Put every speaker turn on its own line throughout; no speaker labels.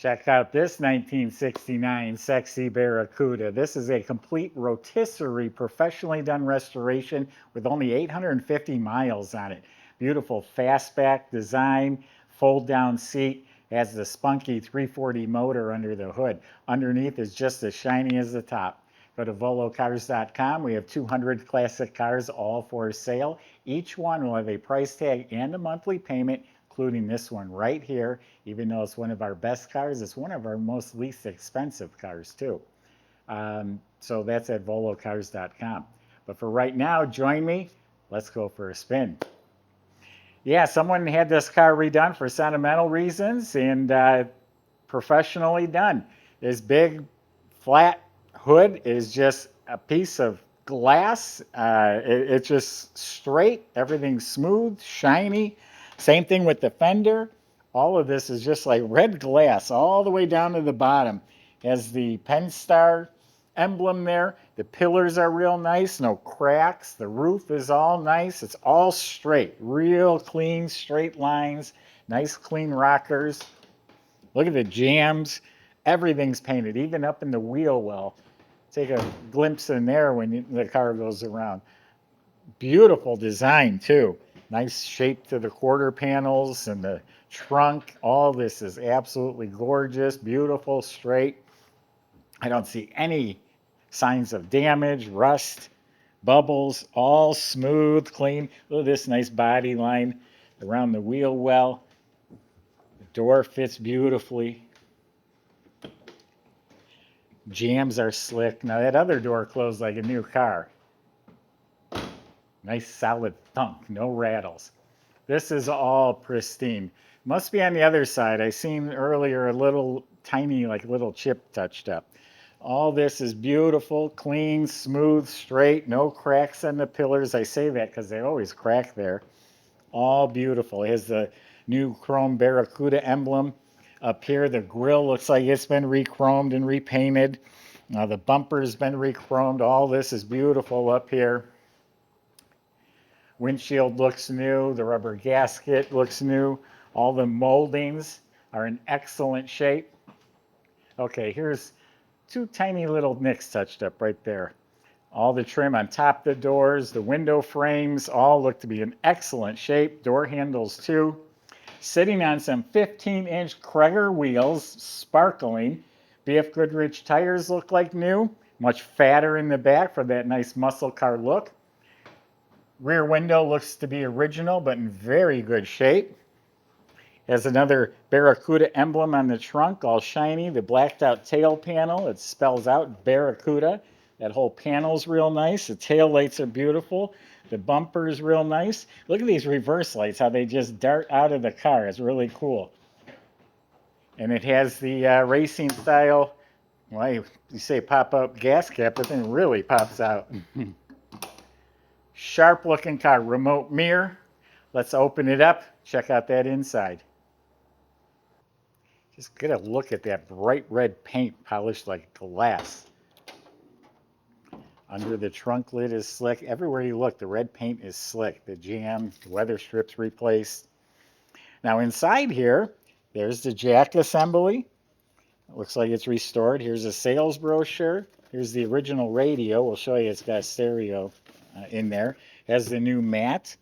Check out this 1969 sexy Barracuda. This is a complete rotisserie, professionally done restoration with only 850 miles on it. Beautiful fastback design, fold down seat, has the spunky 340 motor under the hood. Underneath is just as shiny as the top. Go to volocars.com. We have 200 classic cars, all for sale. Each one will have a price tag and a monthly payment, including this one right here. Even though it's one of our best cars, it's one of our most least expensive cars too. So that's at volocars.com. But for right now, join me. Let's go for a spin. Yeah, someone had this car redone for sentimental reasons and professionally done. This big flat hood is just a piece of glass. It's just straight, everything's smooth, shiny. Same thing with the fender. All of this is just like red glass all the way down to the bottom. Has the Penn-Star emblem there. The pillars are real nice, no cracks. The roof is all nice. It's all straight, real clean, straight lines, nice clean rockers. Look at the jams. Everything's painted, even up in the wheel well. Take a glimpse in there when the car goes around. Beautiful design too. Nice shape to the quarter panels and the trunk. All this is absolutely gorgeous, beautiful, straight. I don't see any signs of damage, rust, bubbles, all smooth, clean. Look at this nice body line around the wheel well. The door fits beautifully. Jams are slick. Now that other door closed like a new car. Nice solid thunk, no rattles. This is all pristine. Must be on the other side. I seen earlier a little tiny, like little chip touched up. All this is beautiful, clean, smooth, straight, no cracks on the pillars. I say that because they always crack there. All beautiful. It has the new chrome Barracuda emblem up here. The grille looks like it's been re-chromed and repainted. The bumper's been re-chromed. All this is beautiful up here. Windshield looks new. The rubber gasket looks new. All the moldings are in excellent shape. Okay, here's two tiny little nicks touched up right there. All the trim on top of the doors, the window frames, all look to be in excellent shape. Door handles too. Sitting on some 15-inch Crager wheels, sparkling. BFGoodrich tires look like new. Much fatter in the back for that nice muscle car look. Rear window looks to be original, but in very good shape. Has another Barracuda emblem on the trunk, all shiny. The blacked out tail panel, it spells out Barracuda. That whole panel's real nice. The tail lights are beautiful. The bumper's real nice. Look at these reverse lights, how they just dart out of the car. It's really cool. And it has the racing style, well, you say pop-up gas cap, but then it really pops out. Sharp looking car, remote mirror. Let's open it up, check out that inside. Just get a look at that bright red paint polished like glass. Under the trunk lid is slick. Everywhere you look, the red paint is slick. The jam, the weather strips replaced. Now inside here, there's the jack assembly. It looks like it's restored. Here's a sales brochure. Here's the original radio. We'll show you it's got a stereo in there. It has the new mat.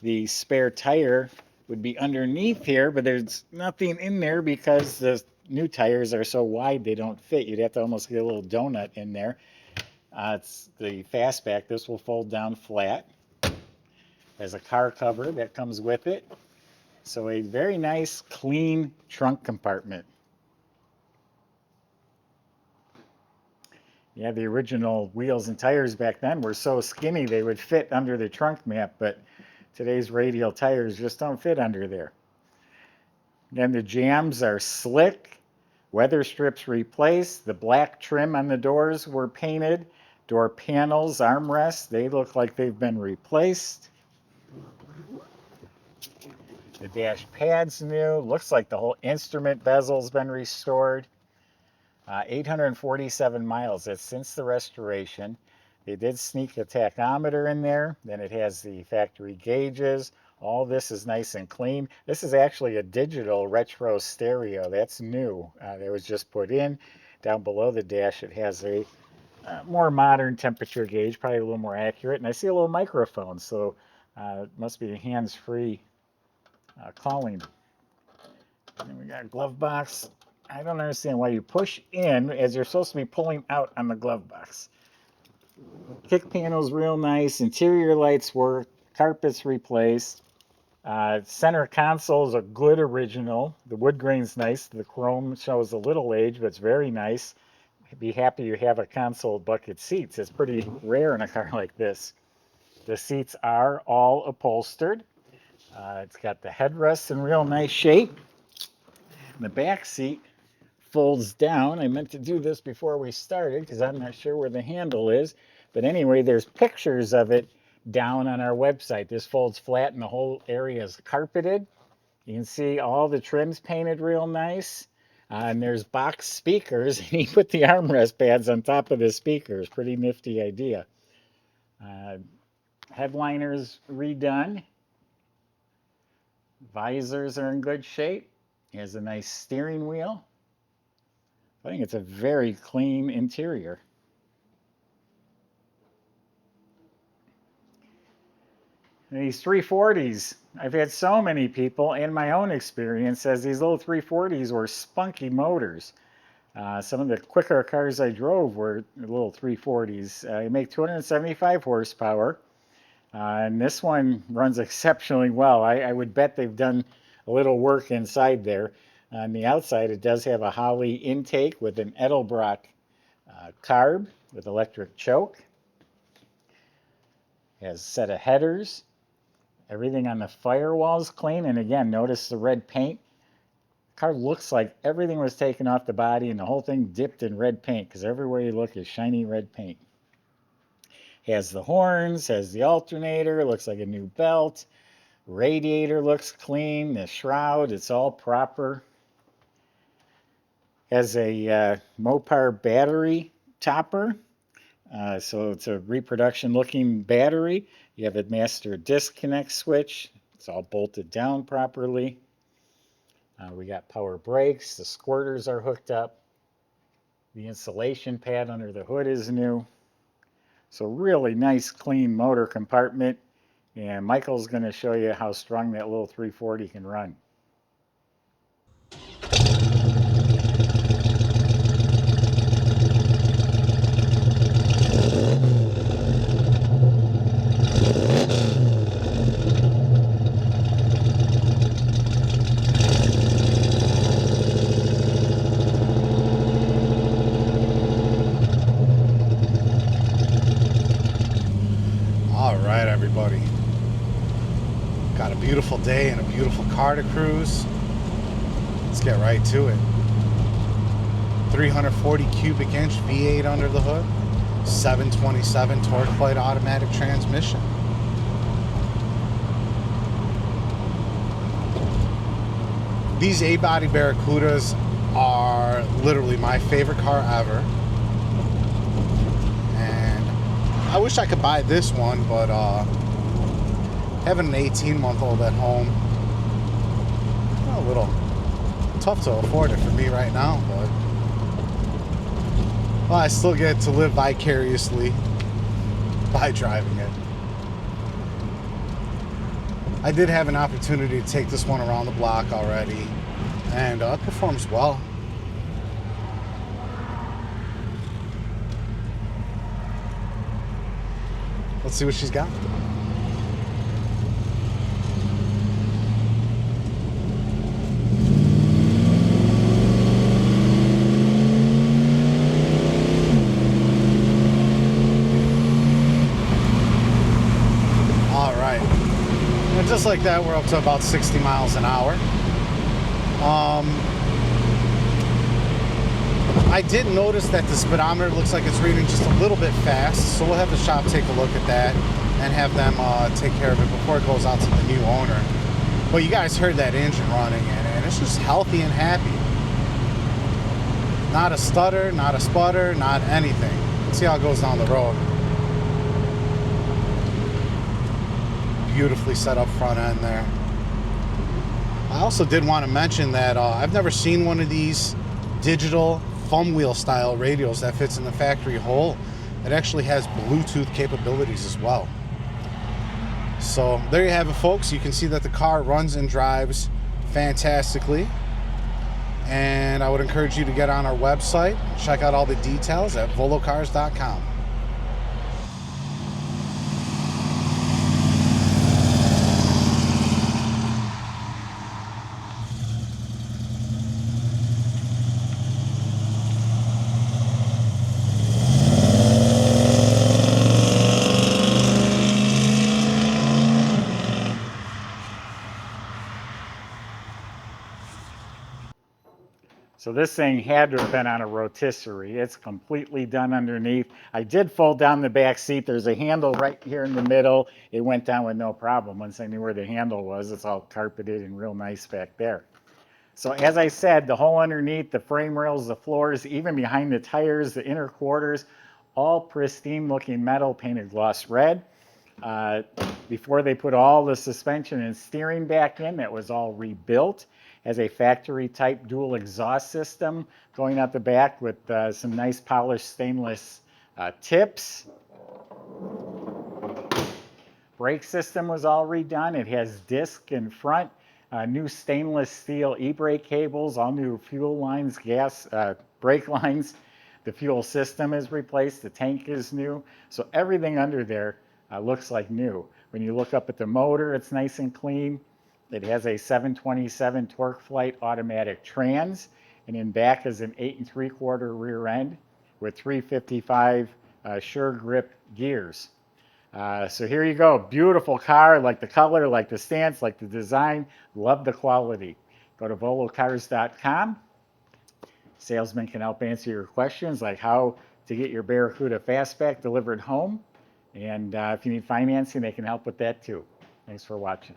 The spare tire would be underneath here, but there's nothing in there because the new tires are so wide they don't fit. You'd have to almost get a little donut in there. It's the fastback. This will fold down flat. There's a car cover that comes with it. So a very nice, clean trunk compartment. Yeah, the original wheels and tires back then were so skinny they would fit under the trunk mat, but today's radial tires just don't fit under there. Then the jams are slick. Weather strips replaced. The black trim on the doors were painted. Door panels, armrests, they look like they've been replaced. The dash pad's new. Looks like the whole instrument bezel's been restored. 847 miles. That's since the restoration. They did sneak a tachometer in there. Then it has the factory gauges. All this is nice and clean. This is actually a digital retro stereo. That's new. That was just put in. Down below the dash, it has a more modern temperature gauge, probably a little more accurate. And I see a little microphone, so it must be a hands-free calling. And then we got a glove box. I don't understand why you push in as you're supposed to be pulling out on the glove box. Kick panel's real nice. Interior lights work. Carpets replaced. Center console is a good original. The wood grain's nice. The chrome shows a little age, but it's very nice. Be happy you have a console bucket seats. It's pretty rare in a car like this. The seats are all upholstered. It's got the headrests in real nice shape. And the back seat folds down. I meant to do this before we started because I'm not sure where the handle is. But anyway, there's pictures of it down on our website. This folds flat and the whole area is carpeted. You can see all the trims painted real nice. And there's box speakers. And he put the armrest pads on top of the speakers. Pretty nifty idea. Headliners redone. Visors are in good shape. He has a nice steering wheel. I think it's a very clean interior. And these 340s, I've had so many people in my own experience says these little 340s were spunky motors. Some of the quicker cars I drove were little 340s. They make 275 horsepower. And this one runs exceptionally well. I would bet they've done a little work inside there. On the outside, it does have a Holley intake with an Edelbrock carb with electric choke. It has a set of headers. Everything on the firewall is clean. And again, notice the red paint. The car looks like everything was taken off the body and the whole thing dipped in red paint because everywhere you look is shiny red paint. Has the horns, has the alternator, looks like a new belt. Radiator looks clean. The shroud, it's all proper. Has a Mopar battery topper. So it's a reproduction looking battery. You have a master disconnect switch. It's all bolted down properly. We got power brakes. The squirters are hooked up. The insulation pad under the hood is new. So really nice clean motor compartment. And Michael's going to show you how strong that little 340 can run.
Everybody, got a beautiful day and a beautiful car to cruise. Let's get right to it. 340 cubic inch V8 under the hood, 727 torque plate automatic transmission. These A-body Barracudas are literally my favorite car ever. I wish I could buy this one, but having an 18-month-old at home, a little tough to afford it for me right now, but well, I still get to live vicariously by driving it. I did have an opportunity to take this one around the block already, and it performs well. Let's see what she's got. All right. And just like that, we're up to about 60 miles an hour. I did notice that the speedometer looks like it's reading just a little bit fast, so we'll have the shop take a look at that and have them take care of it before it goes out to the new owner. But you guys heard that engine running, and it's just healthy and happy. Not a stutter, not a sputter, not anything. Let's see how it goes down the road. beautifully set up front end there. I also did want to mention that I've never seen one of these digital foam wheel style radials that fits in the factory hole. It actually has Bluetooth capabilities as well. So there you have it, folks. You can see that the car runs and drives fantastically. And I would encourage you to get on our website, check out all the details at volocars.com.
So this thing had to have been on a rotisserie. It's completely done underneath. I did fold down the back seat. There's a handle right here in the middle. It went down with no problem once I knew where the handle was. It's all carpeted and real nice back there. So as I said, the whole underneath, the frame rails, the floors, even behind the tires, the inner quarters, all pristine looking metal painted gloss red. Before they put all the suspension and steering back in, that was all rebuilt as a factory type dual exhaust system going out the back with some nice polished stainless tips. Brake system was all redone. It has disc in front, new stainless steel e-brake cables, all new fuel lines, gas brake lines. The fuel system is replaced. The tank is new. So everything under there looks like new. When you look up at the motor, it's nice and clean. It has a 727 torque flight automatic trans, and in back is an 8 3/4 rear end with 355 sure grip gears. So here you go. Beautiful car. Like the color, like the stance, like the design. Love the quality. Go to volocars.com. Salesman can help answer your questions like how to get your Barracuda fastback delivered home. And if you need financing, they can help with that too. Thanks for watching.